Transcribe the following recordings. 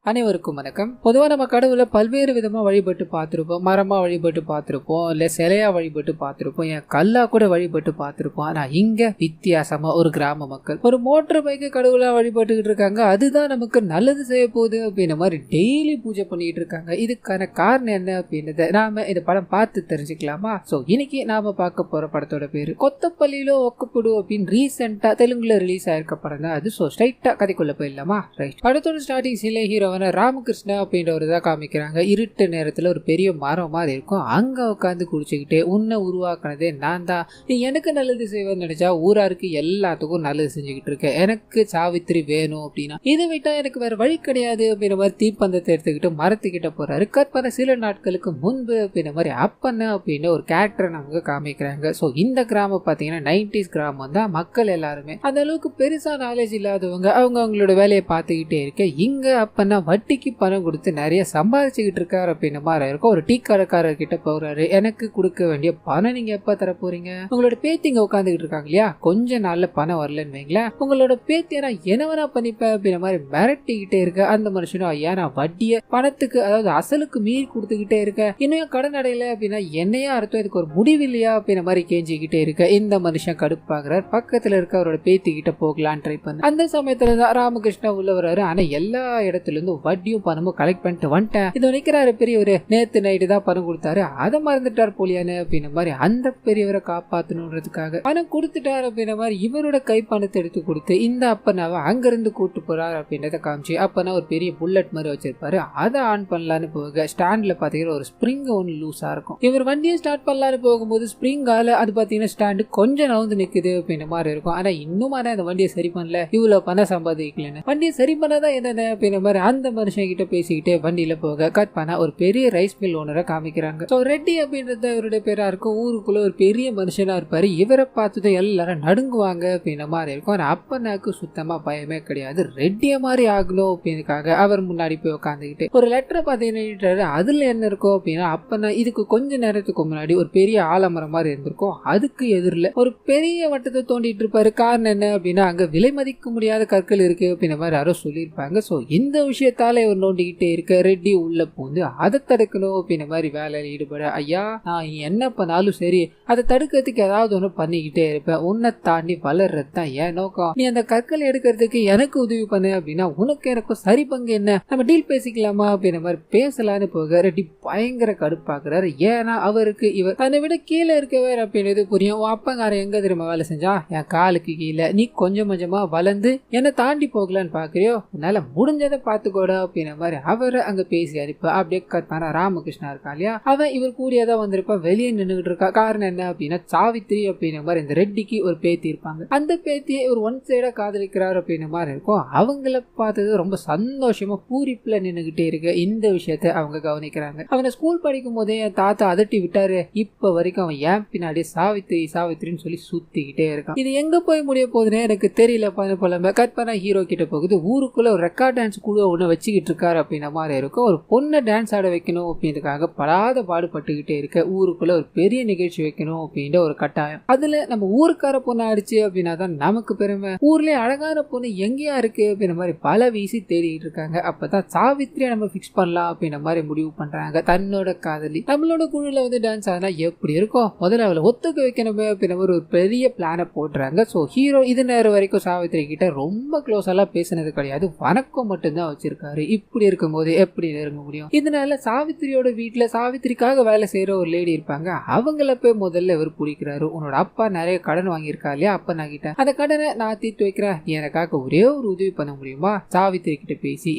அனைவருக்கும் வணக்கம். பொதுவா நம்ம கடவுளை பல்வேறு விதமா வழிபட்டு பார்த்திருப்போம். மரமா வழிபட்டு பார்த்திருப்போம், இல்ல சிலையா வழிபட்டு பார்த்திருப்போம், ஏன் கல்லா கூட வழிபட்டு பார்த்திருப்போம். ஆனா இங்க வித்தியாசமா ஒரு கிராம மக்கள் ஒரு மோட்டர் பைக்கு கடவுளா வழிபட்டுக்கிட்டு இருக்காங்க. அதுதான் நமக்கு நல்லது செய்ய போகுது அப்படின்ற மாதிரி டெய்லி பூஜை பண்ணிட்டு இருக்காங்க. இதுக்கான காரணம் என்ன அப்படின்றத நாம இந்த படம் பார்த்து தெரிஞ்சுக்கலாமா? சோ இன்னைக்கு நாம பார்க்க போற படத்தோட பேரு கொத்தப்பள்ளியில ஒக்கப்புடு அப்படின்னு ரீசெண்டா தெலுங்குல ரிலீஸ் ஆயிருக்க படம் தான் அது. சோ ஸ்ட்ரைட்டா கதைக்குள்ள போயிடலாமா? ரைட். படத்தோட ஸ்டார்டிங் சீன்ல ஹீரோவான ராமகிருஷ்ணா அப்படின்றவர் தான் காமிக்கிறாங்க. இருட்டு நேரத்துல ஒரு பெரிய மரம் மாதிரி இருக்கும். அங்க உட்காந்து குடிச்சுக்கிட்டு உன்னை உருவாக்குனதே நான் தான், நீ எனக்கு நல்லது செய்வேன்னு நினைச்சா ஊராருக்கு எல்லாத்துக்கும் நல்லது செஞ்சுக்கிட்டு இருக்க, எனக்கு சாவித்திரி வேணும் அப்படின்னா இதை விட்டா எனக்கு வேற வழி கிடையாது அப்படின்ற மாதிரி தீப்பந்தத்தை எடுத்துக்கிட்டு மரத்துக்கிட்ட போறாரு. கற்பனை சில நாட்களுக்கு முன்பு அப்படின்ற மாதிரி அப்பண்ண அப்படின்னு ஒரு கேரக்டரை நமக்கு காமிக்கிறாங்க. ஸோ இந்த கிராமம் பார்த்தீங்கன்னா 90s கிராமம் தான். மக்கள் எல்லாருமே அந்த அளவுக்கு பெருசா நாலேஜ் இல்லாதவங்க, அவங்க அவங்களோட வேலையை பார்த்துக்கிட்டே இருக்க. இங்க அப்பண்ணா வட்டிக்கு பணம் கொடுத்து நிறைய சம்பாதிச்சுக்கிட்டு இருக்காரு அப்படின்ற மாதிரி இருக்கும். ஒரு டீ கடைக்காரர் கிட்ட போறாரு, எனக்கு கொடுக்க வேண்டிய பணம் நீங்க எப்ப தர போறீங்க? உங்களோட பேத்திங்க உட்காந்துக்கிட்டு இருக்காங்க இல்லையா, கொஞ்ச நாள்ல பணம் வரலன்னு வைங்களேன், உங்களோட பேத்தியை நான் என்ன வேணா பண்ணிப்பேன் அப்படின்ற மாதிரி மிரட்டிக்கிட்டே இருக்க. அந்த மனுஷனும் ஐயா நான் வட்டிய பணத்துக்கு அதாவது அசலுக்கு மீறி கொடுத்துக்கிட்டே இருக்க, இன்னும் கடன் அடையல அப்படின்னா என்னையா அர்த்தம், இதுக்கு ஒரு முடிவு இல்லையா அப்படின்ற மாதிரி கேஞ்சிக்கிட்டே இருக்க. இந்த மனுஷன் கடுப்பாகிறார். பக்கத்துல இருக்க அவரோட பேத்தி கிட்ட போகலான்னு ட்ரை பண்ண. அந்த சமயத்துல தான் ராமகிருஷ்ணா உள்ள வர்றாரு. ஆனா எல்லா இடத்துல இருந்து வட்டியும் பணமும் கலெக்ட் பண்ணிட்டு வந்துட்டேன், இது நிக்கிறாரு பெரியவரு, நேத்து நைட்டு தான் பணம் கொடுத்தாரு, அதை மறந்துட்டார் போலியானு அப்படின்ற மாதிரி அந்த பெரியவரை காப்பாத்தணுன்றதுக்காக பணம் கொடுத்துட்டாரு அப்படின்ற மாதிரி இவரோட கை பணத்தை எடுத்து கொடுத்து இந்த அப்பனாவை அங்கிருந்து கூட்டு போறாரு அப்படின்றத காமிச்சு. அப்பனா ஒரு பெரிய புல்லட் மாதிரி வச்சிருப்பாரு, அதை ஆன் பண்ணலான்னு போக ஸ்டாண்ட்ல பாத்தீங்கன்னா ஒரு ஸ்ப்ரிங் ஒன்று லூஸா இருக்கும். இவர் வண்டியை ஸ்டார்ட் பண்ணலான்னு போகும்போது ஸ்ப்ரிங்கால அது பாத்தீங்கன்னா ஸ்டாண்டு கொஞ்சம் நவுந்து நிக்குது அப்படின்ற மாதிரி இருக்கும். ஆனா இன்னும் அந்த வண்டியை சரி பண்ணல, இவ்வளவு பணம் சம்பாதிக்கலன்னு வண்டியை சரி பண்ணாதான் என்னென்ன அப்படின்ற மாதிரி அந்த மனுஷன் கிட்ட பேசிக்கிட்டே வண்டியில போக கட் பண்ணா ஒரு பெரிய ரைஸ் மில் ஓனரை காமிக்கிறாங்க. சோ ரெட்டி அப்படின்றது இவருடைய பேரா இருக்கும். ஊருக்குள்ள ஒரு பெரிய மனுஷனா இருப்பாரு. இவரை பார்த்ததும் எல்லாரும் நடுங்குவாங்க அப்படின்ற மாதிரி இருக்கும். ஆனா அப்பனாக்கு சுத்தமா பயமே கிடையாது. ரெட்டிய மாதிரி ஆகணும் அப்படின்றதுக்காக அவர் முன்னாடி போய் உட்காந்துக்கிட்டு ஒரு லெட்டரை பார்த்தீங்கன்னா அதுல என்ன இருக்கும் அப்படின்னா, அப்பனா இதுக்கு கொஞ்ச நேரத்துக்கு முன்னாடி ஒரு பெரிய ஆலமரம் மாதிரி இருந்திருக்கும், அதுக்கு எதிரில் ஒரு பெரிய வட்டத்தை தோண்டிட்டு இருப்பாரு. காரணம் என்ன அப்படின்னா அங்க விலை மதிக்க முடியாத கற்கள் இருக்கு அப்படின்ற மாதிரி யாரோ சொல்லியிருப்பாங்க. சோ இந்த விஷயத்தால இவர் நோண்டிக்கிட்டே இருக்க. ரெட்டி உள்ள பூந்து அதை தடுக்கணும் அப்படின்ற மாதிரி வேலையில ஈடுபட, ஐயா நான் என்ன பண்ணாலும் சரி அதை தடுக்கிறதுக்கு ஏதாவது ஒண்ணு பண்ணிக்கிட்டே இருப்பேன், உன்னை தாண்டி வளர்றது தான் என் நோக்கம், நீ அந்த கற்கள் எடுக்கிறதுக்கு எனக்கு உதவி பண்ணு அப்படின்னா உனக்கு எனக்கும் சரி பங்கு என்ன, நம்ம டீல் பேசிக்கலாமா அப்படின்ற மாதிரி பேசலான்னு போக ரெட்டி பயங்கர கடுப்பாக்குறாரு. ஏன்னா அவருக்கு இவர் தன்னை விட கீழே இருக்கவர் அப்படின்றது புரியும். அப்பங்கார எங்க திரும்ப வேலை செஞ்சா என் காலுக்கு கீழே, நீ கொஞ்சம் கொஞ்சமா வளர்ந்து என்னை தாண்டி போகலான்னு பாக்குறியோ, உன்னால முடிஞ்சதை பார்த்துக்கோட அப்படின்ற மாதிரி அவரை அங்க பேசி அனுப்ப. அப்படியே கத்தான ராமகிருஷ்ணா இருக்கா இல்லையா, அவன் இவர் கூடியதான் வந்திருப்பா, வெளியே நின்றுகிட்டு இருக்கா. காரணம் என்ன அப்படின்னா சாவித்திரி அப்படின்ற மாதிரி இந்த ரெட்டிக்கு ஒரு பேத்தி இருப்பாங்க. அந்த பேத்தியை ஒரு ஒன் சைடா காதலிக்கிறார் அப்படின்ற மாதிரி இருக்கும். அவங்கள பார்த்தது ரொம்ப சந்தோஷமா பூரிப்புல நின்றுகிட்டே இருக்கு. இந்த விஷயத்த அவங்க கவனிக்கிறாங்க. அவனை ஸ்கூல் படிக்கும் போதே என் தாத்தா அதட்டி விட்டாரு, இப்ப வரைக்கும் அவன் ஏன் பின்னாடி சாவித்திரி சாவித்திரின்னு சொல்லி சுத்திக்கிட்டே இருக்கான். இது எங்க போய் முடிய போகுதுன்னு எனக்கு தெரியல. புலம்ப கற்பனா ஹீரோ கிட்ட போகுது. ஊருக்குள்ள ஒரு ரெக்கார்ட் டான்ஸ் கூட ஒண்ணு வச்சுக்கிட்டு இருக்காரு அப்படின்ற மாதிரி இருக்கும். ஒரு பொண்ணை டான்ஸ் ஆட வைக்கணும் அப்படின்றதுக்காக படாத பாடுபட்டுக்கிட்டே இருக்க. ஊருக்குள்ள ஒரு பெரிய நிகழ்ச்சி வைக்கணும் அப்படின்ற ஒரு கட்டாயம். அதுல நம்ம ஊருக்கார பொண்ணு ஆடிச்சு அப்படின்னா தான் நமக்கு பெருமை. ஊர்லயே அழகான பொண்ணு எங்கேயா இருக்கு அப்படின்ற மாதிரி பல வீசி தேடிட்டு இருக்காங்க. அப்பதான் சாவித்திரியா நம்ம பிக்ஸ் பண்ணலாம் அப்படின்ற மாதிரி முடிவு பண்றாங்க. தன்னோட காதலி நம்மளோட குழுல வந்து டான்ஸ் ஆனா எப்படி இருக்கும், முதல்ல அவளை ஒத்துக்க வைக்கணுமே அப்படின்ற ஒரு பெரிய பிளான போடுறாங்க. சோ ஹீரோ இது நேரம் வரைக்கும் சாவித்திரி கிட்ட ரொம்ப க்ளோஸ் எல்லாம் பேசினது கிடையாது, வணக்கம் மட்டும்தான் வச்சிருக்காரு. இப்படி இருக்கும்போது எப்படி நெருங்க முடியும்? இதனால சாவித்திரியோட வீட்டுல சாவித்திரிக்காக வேலை செய்யற ஒரு லேடி இருப்பாங்க, அவங்கள போய் முதல்ல இவர் பிடிக்கிறாரு. உன்னோட அப்பா நிறைய கடன் வாங்கியிருக்கா இல்லையா, அப்ப நான் கிட்ட அந்த கடனை நான் தீர்த்து வைக்கிறேன், நீ எனக்காக ஒரே ஒரு உதவி பண்ண முடியுமா? சாவித்திரி கிட்ட பேசி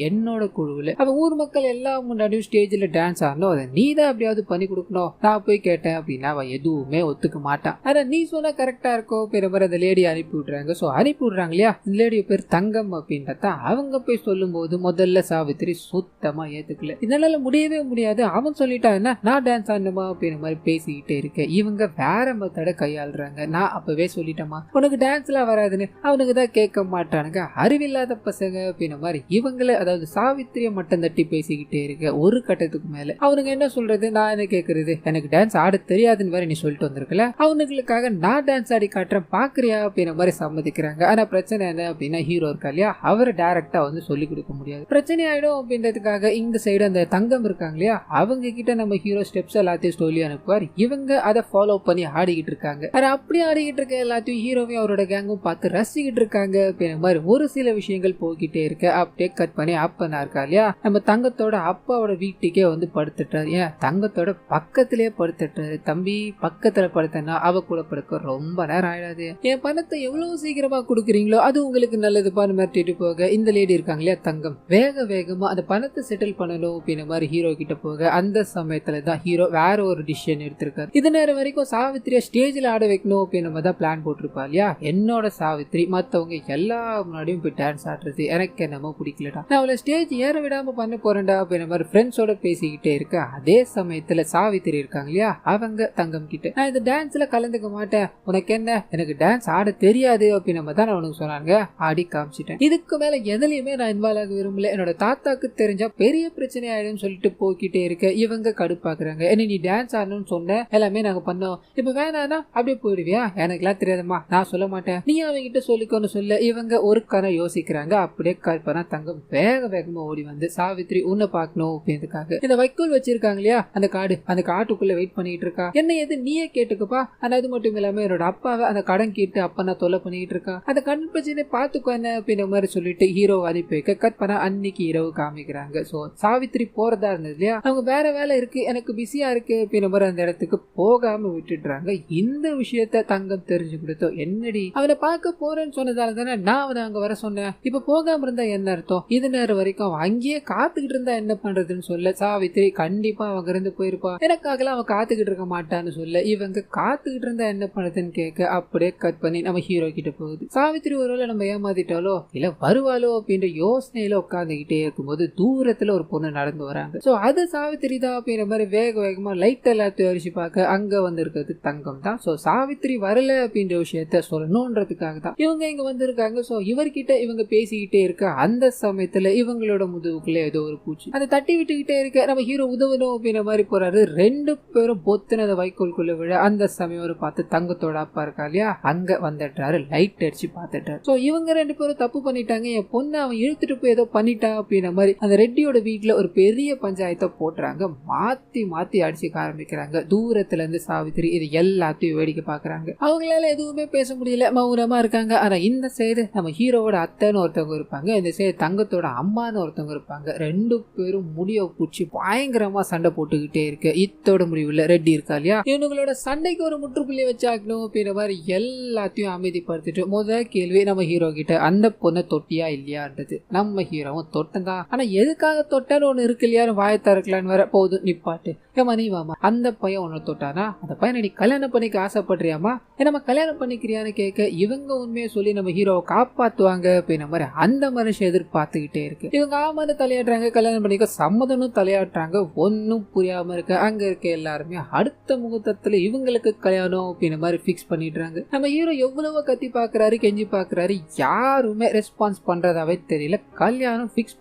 என்னோட குழுவில் அவன் ஊர் மக்கள் எல்லாம் முன்னாடியும் ஸ்டேஜ்ல டான்ஸ் ஆடணும், அதை நீ தான் எப்படியாவது பண்ணி கொடுக்கணும். நான் போய் கேட்டேன் அப்படின்னா அவன் எதுவுமே ஒத்துக்க மாட்டான். ஆனா நீ சொன்னா கரெக்டா இருக்கும் பெருமர் அந்த லேடி அனுப்பி விடுறாங்க. சோ அனுப்பி விடுறாங்க இல்லையா, இந்த லேடிய பேர் தங்கம் அப்படின்றத அவங்க போய் சொல்லும் போது முதல்ல சாவித்திரி சுத்தமா ஏத்துக்கல. இதனால முடியவே முடியாது, அவன் சொல்லிட்டா என்ன நான் டான்ஸ் ஆடணுமா அப்படின்ற மாதிரி பேசிக்கிட்டே இருக்க. இவங்க வேற மெத்தட கையாளுறாங்க. நான் அப்பவே சொல்லிட்டேமா உனக்கு டான்ஸ் எல்லாம் வராதுன்னு, அவனுக்கு தான் கேட்க மாட்டானுங்க, அறிவில்லாத பசங்க அப்படின்ற மாதிரி இவங்கள அதாவது சாவித்திரிய மட்டும் தட்டி பேசிக்கிட்டே இருக்க. ஒரு கட்டத்துக்கு மேல அவனுக்கு என்ன சொல்றது, நான் என்ன கேட்கறது, எனக்கு டான்ஸ் ஆட தெரியாதுன்னு வேற நீ சொல்லிட்டு வந்திருக்கல, அவனுங்களுக்காக நான் டான்ஸ் ஆடி காட்டுறேன் பாக்குறியா அப்படின்ற மாதிரி சம்மதிக்கிறாங்க. ஆனா பிரச்சனை என்ன அப்படின்னா ஹீரோ இருக்கா இல்லையா, அவரை டைரக்டா வந்து சொல்லி கொடுக்க முடியாது. பிரச்சனை ஆயிடும் அப்படின்றதுக்காக இந்த சைடு அந்த தங்கம் இருக்காங்க இல்லையா, அவங்க கிட்ட நம்ம ஹீரோ ஸ்டெப்ஸ் எல்லாத்தையும் சொல்லி அனுப்புவார். இவங்க அதை ஃபாலோ பண்ணி ஆடிக்கிட்டு இருக்காங்க. அப்படி ஆடிக்கிட்டு இருக்க எல்லாத்தையும் ஹீரோவையும் அவரோட கேங்கும் பார்த்து ரசிக்கிட்டு இருக்காங்க அப்படின்ற மாதிரி ஒரு சில விஷயங்கள் போய்கிட்டே இருக்கு. அப்படியே கட் பண்ணி அப்பனா இருக்கா இல்லையா, நம்ம தங்கத்தோட அப்பாவோட வீட்டுக்கே வந்து படுத்துட்டாரு. ஏன் தங்கத்தோட பக்கத்திலேயே படுத்துட்டாரு. தம்பி பக்கத்துல படுத்தனா அவ கூட படுக்க ரொம்ப நேரம் ஆயிடாது, என் பணத்தை எவ்வளவு சீக்கிரமா கொடுக்குறீங்களோ அது உங்களுக்கு நல்லதுப்பான்னு மிரட்டிட்டு போக இந்த லேடி இருக்காங்க இல்லையா தங்கம் வேக வேகமா அந்த பணத்தை செட்டில் பண்ணணும் அப்படின்ற மாதிரி ஹீரோ கிட்ட போக அந்த சமயத்துல தான் ஹீரோ வேற ஒரு டிசிஷன் எடுத்திருக்காரு. இது நேரம் வரைக்கும் சாவித்திரியா ஸ்டேஜ்ல ஆட வைக்கணும் அப்படின்னு தான் பிளான் போட்டிருப்பா இல்லையா, என்னோட சாவித்திரி மத்தவங்க எல்லா முன்னாடியும் போய் டான்ஸ் ஆடுறது எனக்கு என்னமோ பிடிக்கலடா, நான் அவளை ஸ்டேஜ் ஏற விடாம பண்ண போறேன்டா அப்படின்ற மாதிரி ஃப்ரெண்ட்ஸோட பேசிக்கிட்டே இருக்க அதே சமயத்துல சாவித்திரி இருக்காங்க இல்லையா, அவங்க தங்கம் கிட்ட நான் இந்த டான்ஸ்ல கலந்துக்க மாட்டேன், உனக்கு என்ன எனக்கு டான்ஸ் ஆட தெரியாது அப்படின்னு தான் அவனுக்கு சொன்னாங்க. ஆடி காமிச்சிட்டேன், இதுக்கு மேல எதுலயுமே நான் இன்வால்வ் ஆக விரும்பல, என்னோட தாத்தாக்கு தெரிஞ்சா பெரிய பிரச்சனை ஆயிடும் சொல்லிட்டு போய்கிட்டே இருக்க இவங்க கடுப்பாக்குறாங்க. என்ன நீ டான்ஸ் ஆடணும்னு சொன்ன எல்லாமே நாங்க பண்ணோம், இப்ப வேணானா அப்படியே போயிடுவியா, எனக்கு எல்லாம் தெரியாதம்மா நான் சொல்ல மாட்டேன், நீ அவங்க கிட்ட சொல்லிக்கோன்னு சொல்ல இவங்க ஒரு கணம் யோசிக்கிறாங்க. அப்படியே கற்பனா தங்கம் வேக வேகமா ஓடி வந்து சாவித்திரி உன்னை பார்க்கணும் அப்படின்றதுக்காக இந்த வைக்கோல் வச்சிருக்காங்க இல்லையா அந்த காடு, அந்த காட்டுக்குள்ள வெயிட் பண்ணிட்டு இருக்கா. என்ன எது நீயே கேட்டுக்கப்பா, ஆனா அது மட்டும் இல்லாம என்னோட அப்பாவை அந்த கடன் கேட்டு அப்பா நான் தொலை பண்ணிட்டு இருக்கா, அந்த கடன் பிரச்சனை பாத்துக்கோ என்ன அப்படின்ற மாதிரி சொல்லிட்டு ஹீரோ அனுப்பி வைக்க கற்பனா அன்னைக்கு இரவு காமிக்கிறாங்க. சோ சாவித்திரி போறதா இருந்தது இல்லையா, அவங்க வேற வேலை இருக்கு எனக்கு பிஸியா இருக்கு அப்படின்ற மாதிரி அந்த இடத்துக்கு போகாம விட்டுடுறாங்க. இந்த விஷயத்த தங்கம் தெரிஞ்சு கொடுத்தோம், என்னடி அவனை பார்க்க போறேன்னு சொன்னதால தானே நான் அவனை அங்க வர சொன்னேன், இப்ப போகாம இருந்தா என்ன அர்த்தம், இது நேரம் வரைக்கும் அவன் அங்கேயே காத்துக்கிட்டு இருந்தா என்ன பண்றதுன்னு சொல்ல சாவித்திரி கண்டிப்பா அவங்க இருந்து போயிருப்பா, எனக்காகலாம் அவன் காத்துக்கிட்டு இருக்க மாட்டான்னு சொல்ல இவங்க காத்துக்கிட்டு இருந்தா என்ன பண்றதுன்னு கேட்க அப்படியே கட் பண்ணி நம்ம ஹீரோ கிட்ட போகுது. சாவித்திரி ஒருவேளை நம்ம ஏமாத்திட்டாலோ இல்ல வருவாளோ அப்படின்ற யோசனையில உட்காந்துக்கிட்டே இருக்கும்போது தூரத்துல ஒரு பொண்ணு நடந்து வராங்க. சோ அது சாவித்திரி தான் அப்படின்ற மாதிரி வேக வேகமா லைட் எல்லாத்தையும் அரிசி பார்க்க அங்க வந்து இருக்கிறது தங்கம் தான். சோ சாவித்திரி வரல அப்படின்ற விஷயத்த சொல்லணும்ன்றதுக்காக தான் இவங்க இங்க வந்திருக்காங்க. சோ இவர்கிட்ட இவங்க பேசிக்கிட்டே இருக்க அந்த சமயத்துல இவங்களோட முதுகுக்குள்ள ஏதோ ஒரு பூச்சி அதை தட்டி விட்டுக்கிட்டே இருக்க நம்ம ஹீரோ உதவணும் அப்படின்ற மாதிரி போறாரு. ரெண்டு பேரும் பொத்துன அந்த வைக்கோல்குள்ள விழ அந்த சமயம் ஒரு பார்த்து தங்கத்தோட அப்பா இருக்கா இல்லையா அங்க வந்துட்டாரு, லைட் அடிச்சு பார்த்துட்டாரு. சோ இவங்க ரெண்டு பேரும் தப்பு பண்ணிட்டாங்க, என் பொண்ணு அவன் இழுத்துட்டு போய் ஏதோ பண்ணிட்டான் அப்படின்ற மாதிரி அந்த ரெட்டியோட வீட்டுல ஒரு பெரிய பஞ்சாயத்தை போட்டுறாங்க. மாத்தி மாத்தி அடிச்சுக்க ஆரம்பிக்கிறாங்க. தூரத்துல இருந்து சாவித்திரி இது எல்லாத்தையும் வேடிக்கை பாக்குறாங்க. அவங்களால எதுவுமே பேச முடியல, மௌனமா இருக்காங்க. ஆனா இந்த சைடு நம்ம ஹீரோவோட அத்தைன்னு ஒருத்தவங்க இருப்பாங்க, இந்த சைடு தங்கத்தோட அம்மான்னு ஒருத்தவங்க இருப்பாங்க. ரெண்டு பேரும் முடிய பூச்சி பயங்கரமா சண்டை போட்டுக்கிட்டே இருக்கு. இத்தோட முடிவுல ரெட்டி இருக்கா இல்லையா, இவங்களோட சண்டைக்கு ஒரு முற்றுப்புள்ளி வச்சாக்கணும் அப்படின்ற மாதிரி எல்லாத்தையும் அமைதிப்படுத்திட்டு முதல் கேள்வி நம்ம ஹீரோ கிட்ட அந்த பொண்ணை தொட்டியா இல்லையான்றது. நம்ம ஹீரோவும் தொட்டதான், ஆனா எதுக்காக தொட்டான்னு ஒண்ணு இருக்கு இல்லையான்னு வாயத்தா இருக்கலான்னு வர போதும் நிப்பாட்டு, ஏமா நீ வாமா அந்த பையன் ஒன்னு தொட்டானா அந்த பையனை நீ கல்யாணம் பண்ணிக்க ஆசைப்படுறியாமா, நம்ம கல்யாணம் பண்ணிக்கிறியான்னு கேட்க இவங்க உண்மையை சொல்லி நம்ம ஹீரோவை காப்பாத்துவாங்க அப்படின்ற மாதிரி அந்த மனுஷன் எதிர்பார்த்துக்கிட்டே இருக்கு. இவங்க ஆமான்னு தலையாடுறாங்க, கல்யாணம் பண்ணிக்க சம்மதனும் தலையாடுறாங்க. ஒன்னும் புரியாம இருக்க அங்க இருக்க எல்லாருமே அடுத்த முகூர்த்தத்துல இவங்களுக்கு கல்யாணம் அப்படின்ற மாதிரி பிக்ஸ் பண்ணிடுறாங்க. நம்ம ஹீரோ எவ்வளவோ கத்தி பாக்குறாரு, கெஞ்சி பாக்குறாரு, யாருமே ரெஸ்பான்ஸ் பண்றதாவே தெரியல. கல்யாணம் பிக்ஸ்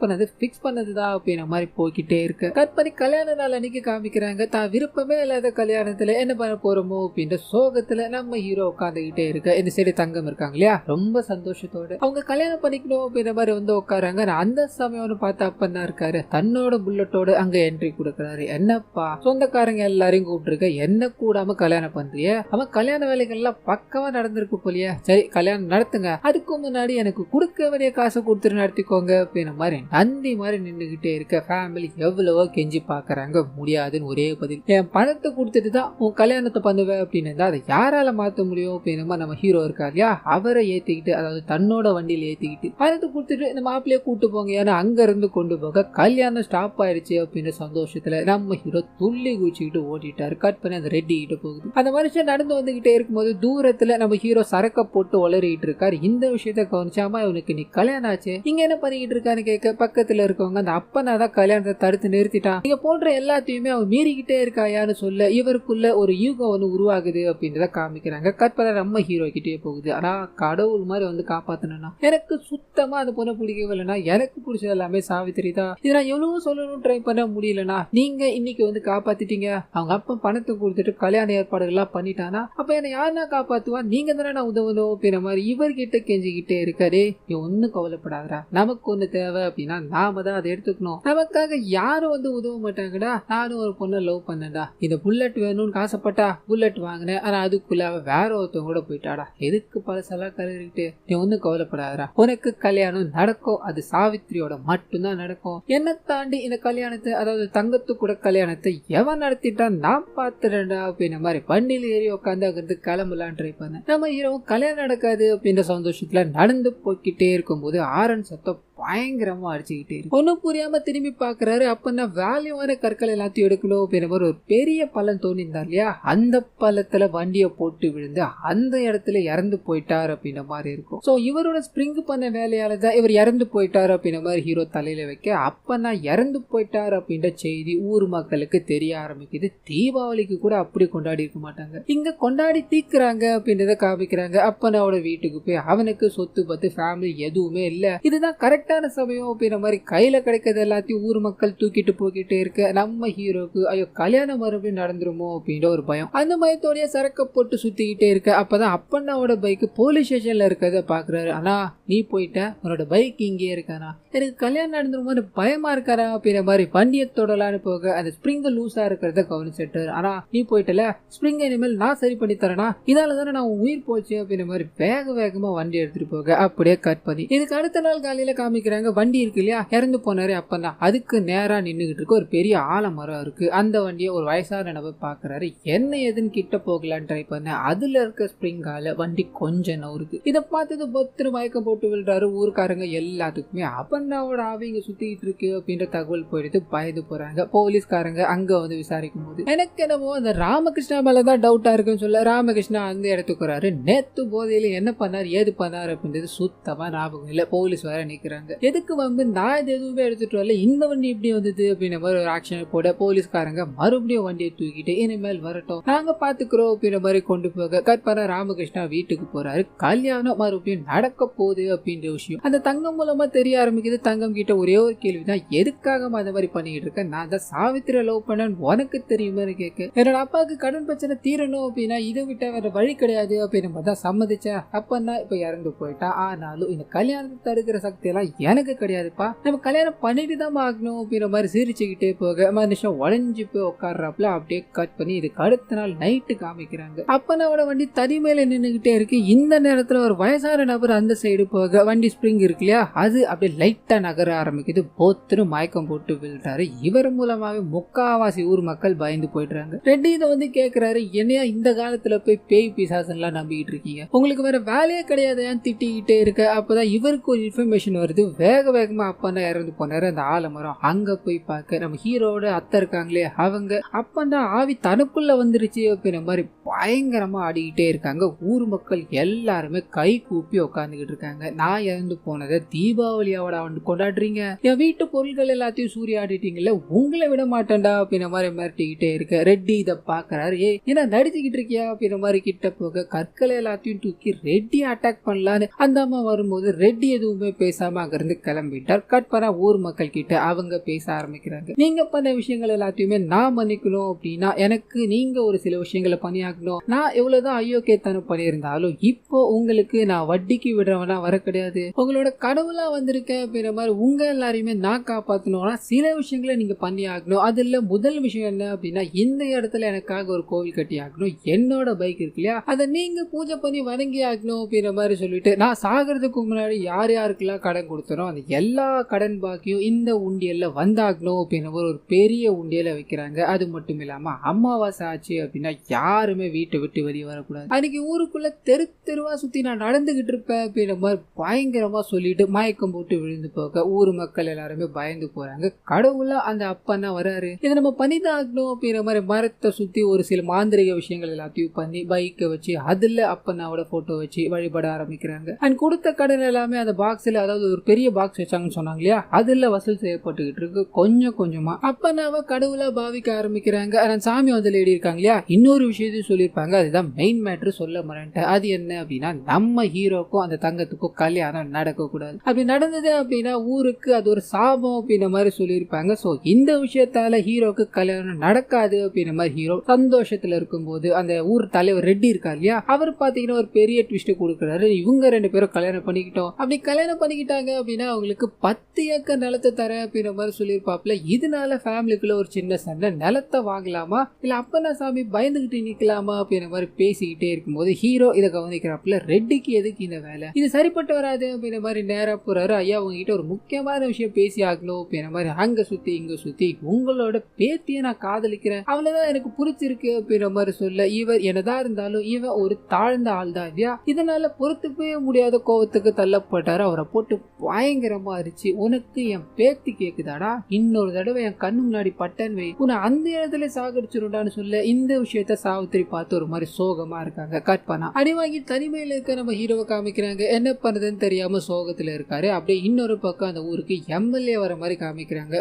பண்ணதுதான் அப்படின்ற மாதிரி போய்கிட்டே இருக்கு. கட் பண்ணி கல்யாண நாள் அன்னைக்கு காமிக்கிறாங்க. தான் விருப்பமே இல்லாத கல்யாணத்துல என்ன பண்ண போறோமோ அப்படின்ற சோகத்துல நம்ம ஹீரோ உட்காந்துக்கிட்டே இருக்க இந்த சைடு தங்கம் இருக்காங்க இல்லையா ரொம்ப சந்தோஷத்தோட அவங்க கல்யாணம் பண்ணிக்கணும் அப்படின்ற மாதிரி வந்து உட்காராங்க. அந்த சமயம்னு பார்த்தா அப்பதான் இருக்காரு, தன்னோட புல்லட்டோட அங்க என்ட்ரி கொடுக்கறாரு. என்னப்பா சொந்தக்காரங்க எல்லாரையும் கூப்பிட்டுருக்க, என்ன கூடாம கல்யாணம் பண்றிய, அவன் கல்யாண வேலைகள் எல்லாம் பக்கமா நடந்திருக்கு போலியா, சரி கல்யாணம் நடத்துங்க, அதுக்கு முன்னாடி எனக்கு கொடுக்க வேண்டிய காசை கொடுத்துட்டு நடத்திக்கோங்க அப்படின்ற மாதிரி நந்தி மாதிரி நின்றுகிட்டே இருக்க ஃபேமிலி எவ்வளவோ கெஞ்சி பாக்குறாங்க. முடியாதுன்னு ஒரே பதில், என் பணத்தை கொடுத்துட்டு தான் உன் கல்யாணத்தை பண்ணுவேன் அப்படின்னு இருந்தா அதை யாரால மாத்த முடியும் அப்படின்னு நம்ம ஹீரோ இருக்கா இல்லையா அவரை ஏத்திக்கிட்டு, அதாவது தன்னோட வண்டியில ஏத்திக்கிட்டு பணத்தை கொடுத்துட்டு இந்த மாப்பிள்ளைய கூட்டு போங்க, ஏன்னா அங்க இருந்து கொண்டு போக கல்யாணம் ஸ்டாப் ஆயிடுச்சு அப்படின்னு சந்தோஷத்துல நம்ம ஹீரோ துள்ளி குச்சிக்கிட்டு ஓடிட்டாரு. கட் பண்ணி அந்த ரெட்டி கிட்ட போகுது. அந்த மனுஷன் நடந்து வந்துகிட்டே இருக்கும்போது தூரத்துல நம்ம ஹீரோ சரக்க போட்டு ஒளறிட்டு இருக்காரு. இந்த விஷயத்த கவனிச்சாமா இவனுக்கு நீ கல்யாணம் ஆச்சு இங்க என்ன பண்ணிக்கிட்டு இருக்கான்னு கேட்க பக்கத்துல இருக்கவங்க அந்த அப்பனாதான் கல்யாணத்தை தடுத்து நிறுத்திட்டான், நீங்க போன்ற எல்லாத்தையுமே அவன் மீறிக்கிட்டே இருக்காயான்னு சொல்ல இவருக்குள்ள ஒரு யூகம் ஒன்று உருவாகுது அப்படின்றத காமிக்கிறாங்க. கட் பண்ண நம்ம ஹீரோ கிட்டே போகுது. ஆனா கடவுள் மாதிரி வந்து காப்பாத்தனா எனக்கு சுத்தமா அந்த பொண்ணை பிடிக்கவே இல்லைனா, எனக்கு பிடிச்சது எல்லாமே சாவித்திரி தான், இதை நான் எவ்வளவு சொல்லணும் ட்ரை பண்ண முடியலனா நீங்க இன்னைக்கு வந்து காப்பாத்திட்டீங்க, அவங்க அப்பா பணத்தை கொடுத்துட்டு கல்யாண ஏற்பாடுகள் எல்லாம் பண்ணிட்டானா அப்ப என்ன யாருன்னா காப்பாத்துவா, நீங்க தானே நான் உதவணும் அப்படின்ற மாதிரி இவர்கிட்ட கெஞ்சிக்கிட்டே இருக்காரு. நீ ஒன்னும் கவலைப்படாதரா, நமக்கு ஒண்ணு தேவை தேவை அப்படின்னா நாம தான் அதை எடுத்துக்கணும். நமக்காக யாரும் வந்து உதவ மாட்டாங்கடா. நானும் ஒரு பொண்ணை லவ் பண்ணேன்டா, இந்த புல்லட் வேணும்னு ஆசைப்பட்டா புல்லட் வாங்கினேன், ஆனா அதுக்குள்ள அவ வேற ஒருத்தவங்க கூட போயிட்டாடா. எதுக்கு பழசெல்லாம் கருகிட்டு நீ ஒன்னும் கவலைப்படாதடா, உனக்கு கல்யாணம் நடக்கும், அது சாவித்திரியோட மட்டும்தான் நடக்கும். என்னை தாண்டி இந்த கல்யாணத்தை, அதாவது தங்கத்து கூட கல்யாணத்தை எவன் நடத்திட்டா நான் பாத்துறேன்டா அப்படின்ற மாதிரி வண்டியில ஏறி உட்காந்து அங்கிருந்து கிளம்பலாம் ட்ரை பண்ணேன். நம்ம ஹீரோவும் கல்யாணம் நடக்காது அப்படின்ற சந்தோஷத்துல நடந்து போய்கிட்டே இருக்கும்போது ஆரன் சத்தம் பயங்கரமா அடிச்சுக்கிட்டே இருக்கு. ஒன்னும் புரியாம திரும்பி பாக்குறாரு. அப்ப வேல்யூவான கற்கள் எல்லாத்தையும் எடுக்கணும் அப்படின்ற மாதிரி ஒரு பெரிய பள்ளம் தோணிருந்தார் இல்லையா, அந்த பள்ளத்துல வண்டியை போட்டு விழுந்து அந்த இடத்துல இறந்து போயிட்டார் அப்படின்ற மாதிரி இருக்கும். சோ இவரோட ஸ்பிரிங் பண்ண வேலையால தான் இவர் இறந்து போயிட்டார் அப்படின்ற மாதிரி ஹீரோ தலையில வைக்க, அப்ப நான் இறந்து போயிட்டார் அப்படின்ற செய்தி ஊர் மக்களுக்கு தெரிய ஆரம்பிக்குது. தீபாவளிக்கு கூட அப்படி கொண்டாடி இருக்க மாட்டாங்க, இங்க கொண்டாடி தீக்குறாங்க அப்படின்றத காமிக்கிறாங்க. அப்பனாவோட வீட்டுக்கு போய் அவனுக்கு சொத்து பத்து ஃபேமிலி எதுவுமே இல்ல, இதுதான் கரெக்ட் சமயம் அப்படின்ற மாதிரி கையில கிடைக்கிறது எல்லாத்தையும் ஊர் மக்கள் தூக்கிட்டு போய்கிட்டே இருக்க, நம்ம ஹீரோக்கு ஐயோ கல்யாணம் மறுபடியும் நடந்துருமோ அப்படின்ற ஒரு பயம். அந்த பயத்தோடய சரக்க போட்டு சுத்திக்கிட்டே இருக்க, அப்பதான் அப்பண்ணாவோட பைக் போலீஸ் ஸ்டேஷன்ல இருக்கிறத பாக்குறாரு. ஆனா நீ போயிட்ட, உன்னோட பைக் இங்கே இருக்கானா, எனக்கு கல்யாணம் நடந்துருமோன்னு பயமா இருக்காரா அப்படின்ற மாதிரி வண்டியை தொடலான்னு போக அந்த ஸ்பிரிங் லூஸா இருக்கிறத கவனிச்சுட்டு, ஆனா நீ போயிட்டல, ஸ்பிரிங் இனிமேல் நான் சரி பண்ணி தரேனா, இதால தானே நான் உயிர் போச்சு அப்படின்ற மாதிரி வேக வேகமா வண்டி எடுத்துட்டு போக அப்படியே கட் பண்ணி இதுக்கு அடுத்த நாள் காலையில காமிக்கிறாங்க. வண்டி இருக்கு இல்லையா, இறந்து போனாரு அப்பதான், அதுக்கு நேரா நின்னுகிட்டு இருக்கு ஒரு பெரிய ஆலமரம் இருக்கு. அந்த வண்டியை ஒரு வயசான நபர் பாக்குறாரு. என்ன எதுன்னு கிட்ட போகலான்னு ட்ரை பண்ண, அதுல இருக்க ஸ்பிரிங்கால வண்டி கொஞ்சம் நவுருக்கு. இதை பார்த்தது பொத்துரு மயக்கம் போட்டு விழுறாரு. ஊருக்காரங்க எல்லாத்துக்குமே அப்பண்ணாவோட ஆவிங்க சுத்திட்டு இருக்கு அப்படின்ற தகவல் போயிடுது. பயந்து போறாங்க. போலீஸ்காரங்க அங்க வந்து விசாரிக்கும் போது எனக்கு என்னமோ அந்த ராமகிருஷ்ணா மேலதான் டவுட்டா இருக்குன்னு சொல்ல, ராமகிருஷ்ணா அந்த இடத்துக்கு வராரு. நேத்து போதையில என்ன பண்ணாரு ஏது பண்ணாரு அப்படின்றது சுத்தமா ஞாபகம் இல்ல. போலீஸ் வேற நிக்கிறாங்க. எதுக்கு வந்து நான் இது எதுவுமே எடுத்துட்டு வரல, இந்த வண்டி இப்படி வந்தது அப்படின்ற மாதிரி ஒரு ஆக்ஷன் போட, போலீஸ்காரங்க மறுபடியும் வண்டியை தூக்கிட்டு இனிமேல் வரட்டும் நாங்க பாத்துக்கிறோம் அப்படின்ற மாதிரி கொண்டு போக கற்பனை ராமகிருஷ்ணா வீட்டுக்கு போறாரு. கல்யாணம் மறுபடியும் நடக்க போகுது அப்படின்ற விஷயம் அந்த தங்கம் மூலமா தெரிய ஆரம்பிக்குது. தங்கம் கிட்ட ஒரே ஒரு கேள்விதான், எதுக்காக அந்த மாதிரி பண்ணிட்டு இருக்க, நான் தான் சாவித்திரி லவ் பண்ண உனக்கு தெரியுமா கேட்க, என்னோட அப்பாவுக்கு கடன் பிரச்சனை தீரணும் அப்படின்னா இதை விட்ட வேற வழி கிடையாது அப்படின்னு தான் சம்மதிச்சேன். அப்பன்னா இப்ப இறந்து போயிட்டா, ஆனாலும் இந்த கல்யாணத்தை தடுக்கிற சக்தி எல்லாம் எனக்கு கிடையாதுப்பா, நம்ம கல்யாணம் பண்ணிட்டு தான் ஆகணும் அப்படின்ற மாதிரி சிரிச்சுக்கிட்டே போக மனுஷன் உடஞ்சி போய் உட்கார்றாப்புல அப்படியே கட் பண்ணி இதுக்கு அடுத்த நாள் நைட்டு காமிக்கிறாங்க. அப்பனாவோட வண்டி தனிமையில நின்னுகிட்டே இருக்கு. இந்த நேரத்துல ஒரு வயசான நபர் அந்த சைடு போக வண்டி ஸ்பிரிங் இருக்கு இல்லையா, அது அப்படியே லைட்டா நகர ஆரம்பிக்குது. போத்துரு மயக்கம் போட்டு விழுறாரு. இவர் மூலமாவே முக்காவாசி ஊர் மக்கள் பயந்து போயிடுறாங்க. ரெட்டி இதை வந்து கேக்குறாரு, என்னையா இந்த காலத்துல போய் பேய் பிசாசன் எல்லாம் நம்பிக்கிட்டு இருக்கீங்க, உங்களுக்கு வேற வேலையே கிடையாது ஏன் திட்டிக்கிட்டே இருக்க. அப்பதான் இவருக்கு ஒரு இன்ஃபர்மேஷன் வருது. வேக வேகமா அப்பா இறந்து போனாரு அந்த ஆலமரம், அங்க போய் பார்க்க நம்ம ஹீரோட அத்தை இருக்காங்களே, அவங்க அப்பா ஆவி தனக்குள்ள வந்துருச்சு அப்படின்ற மாதிரி பயங்கரமா ஆடிக்கிட்டே இருக்காங்க. ஊர் மக்கள் எல்லாருமே கை கூப்பி உட்காந்துக்கிட்டு இருக்காங்க. நான் இறந்து போனதை தீபாவளியோட கொண்டாடுறீங்க, என் வீட்டு பொருட்கள் எல்லாத்தையும் சூறையாடிட்டீங்கல்ல, உங்களை விட மாட்டேன்டா அப்படின்ற மாதிரி மிரட்டிக்கிட்டே இருக்க. ரெட்டி இதை பாக்குறாரு. ஏன்னா நடிச்சுக்கிட்டு இருக்கியா அப்படின்ற மாதிரி கிட்ட போக கற்களை எல்லாத்தையும் தூக்கி ரெட்டி அட்டாக் பண்ணலான்னு அந்த அம்மா வரும்போது ரெட்டி எதுவுமே பேசாம அங்க இருந்து கிளம்பிட்டார். கட் பண்ண ஊர் மக்கள் கிட்ட அவங்க பேச ஆரம்பிக்கிறாங்க. நீங்க பண்ண விஷயங்கள் எல்லாத்தையுமே நான் மன்னிக்கணும் அப்படின்னா எனக்கு நீங்க ஒரு சில விஷயங்களை பண்ணியாக்கணும். நான் எவ்வளவுதான் ஐயோகேத்தனம் பண்ணியிருந்தாலும் இப்போ உங்களுக்கு நான் வட்டிக்கு விடுறவனா வர கிடையாது, உங்களோட கடவுளா வந்திருக்கேன் அப்படின்ற மாதிரி உங்க எல்லாரையுமே நான் காப்பாத்தணும்னா சில விஷயங்களை நீங்க பண்ணி ஆகணும். அதுல முதல் விஷயம் என்ன அப்படின்னா, இந்த இடத்துல எனக்காக ஒரு கோவில் கட்டி ஆகணும், என்னோட பைக் இருக்கு இல்லையா அதை நீங்க பூஜை பண்ணி வணங்கி ஆகணும் அப்படின்ற மாதிரி சொல்லிட்டு, நான் சாகிறதுக்கு முன்னாடி யார் யாருக்கெல்லாம் கடன் கொடுத்தனோ அந்த எல்லா கடன் பாக்கியும் இந்த உண்டியல்ல வந்தாகணும் அப்படின்னு ஒரு பெரிய உண்டியல வைக்கிறாங்க. அது மட்டும் இல்லாம அமாவாசை ஆச்சு அப்படின்னா யாருமே வீட்டை விட்டு வெளியே வரக்கூடாது, அன்னைக்கு ஊருக்குள்ள தெரு தெருவா சுத்தி நான் நடந்துகிட்டு இருப்பேன் அப்படின்ற மாதிரி பயங்கரமா சொல்லிட்டு மயக்கம் போட்டு விழுந்து போக ஊர் மக்கள் எல்லாருமே பயந்து போறாங்க. கடவுளா அந்த அப்பா வராரு, இதை நம்ம பண்ணிதான் ஆகணும் அப்படின்ற மாதிரி மரத்தை சுத்தி ஒரு சில மாந்திரிக விஷயங்கள் எல்லாத்தையும் பண்ணி பைக்கை வச்சு அதுல அப்பனாவோட போட்டோ வச்சு வழிபட ஆரம்பிக்கிறாங்க. அண்ட் கொடுத்த கடன் எல்லாமே அந்த பாக்ஸ்ல, அதாவது ஒரு பெரிய பாக்ஸ் வச்சாங்கன்னு சொன்னாங்க இல்லையா, அதுல வசூல் செய்யப்பட்டுக்கிட்டு இருக்கு கொஞ்சம் கொஞ்சமா. அப்பனாவ கடவுளா பாவிக்க ஆரம்பிக்கிறாங்க. சாமி வந்து எழுதி இருக்காங்க இல்லையா, இன்னொரு விஷயத்தையும் சொல்லியிருப்பாங்க, அதுதான் மெயின் மேட்ரு சொல்ல மறந்துட்டேன். அது என்ன அப்படின்னா, நம்ம ஹீரோக்கும் அந்த தங்கத்துக்கும் கல்யாணம் நடக்க கூடாது, அப்படி நடந்தது அப்படின்னா ஊருக்கு அது ஒரு சாபம் அப்படின்ற மாதிரி சொல்லியிருப்பாங்க. சோ இந்த விஷயத்தால ஹீரோக்கு கல்யாணம் நடக்காது அப்படின்ற மாதிரி ஹீரோ சந்தோஷத்துல இருக்கும்போது அந்த ஊர் தலைவர் ரெட்டி இருக்காரு இல்லையா, அவர் பாத்தீங்கன்னா ஒரு பெரிய ட்விஸ்ட் கொடுக்குறாரு. இவங்க ரெண்டு பேரும் கல்யாணம் பண்ணிக்கிட்டோம், அப்படி கல்யாணம் பண்ணிக்கிட்டாங்க அப்படின்னா அவங்களுக்கு 10 ஏக்கர் நிலத்தை தர அப்படின்ற மாதிரி சொல்லியிருப்பாப்ல. இதனால ஃபேமிலிக்குள்ள ஒரு சின்ன சண்டை, நிலத்தை வாங்கலாமா இல்ல அப்பனா சாமி பயந்துகிட்டு நிக்கலாமா அப்படின்ற மாதிரி பேசிக்கிட்டே இருக்கும்போது ஹீரோ இதை கவனிக்கிறாப்புல. ரெட்டிக்கு எதுக்கு இந்த வேலை, இது சரிப்பட்டு வராது அப்படின்ற மாதிரி நேரா போறாரு. ஐயா உங்ககிட்ட ஒரு முக்கியமான விஷயம் பேசி ஆகணும் அப்படின்ற மாதிரி அங்க சுத்தி இங்க சுத்தி, உங்களோட பேத்தியை நான் காதலிக்கிறேன், அவ்வளவுதான் எனக்கு பிடிச்சிருக்கு அப்படின்ற மாதிரி சொல்ல, இவர் என்னதான் இருந்தாலும் இவன் ஒரு தாழ்ந்த ஆள் தான் இல்லையா, இதனால பொறுத்துக்கவே முடியாத கோவத்துக்கு தள்ளப்பட்டாரு. அவரை போட்டு பயங்கரமா இருச்சு. உனக்கு என் பேத்தி கேக்குதாடா, இன்னொரு தடவை என் கண்ணு முன்னாடி பட்டன் வை, உன்னை அந்த இடத்துல சாகடிச்சிருடான்னு சொல்ல இந்த விஷயத்த சாவித்திரி பார்த்து ஒரு மாதிரி சோகமா இருக்காங்க. கட் பண்ணா அடி வாங்கி தனிமையில இருக்க நம்ம ஹீரோவை காமிக்கிறாங்க. என்ன பண்றதுன்னு தெரியாம சோகத்துல இருக்காரு. அப்படியே இன்னொரு பக்கம் அந்த ஊருக்கு எம்எல்ஏ வர மாதிரி காமிக்கிறாங்க.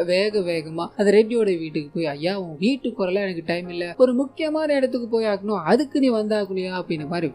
வேகமா அந்த ரெட்டியோட வீட்டுக்கு போய், ஐயா உன் வீட்டுக்கு வரல, எனக்கு டைம் இல்ல, ஒரு முக்கியமான இடத்துக்கு போய் ஆகணும், அதுக்கு நீ வந்தாகலையா அப்படின்ற மாதிரி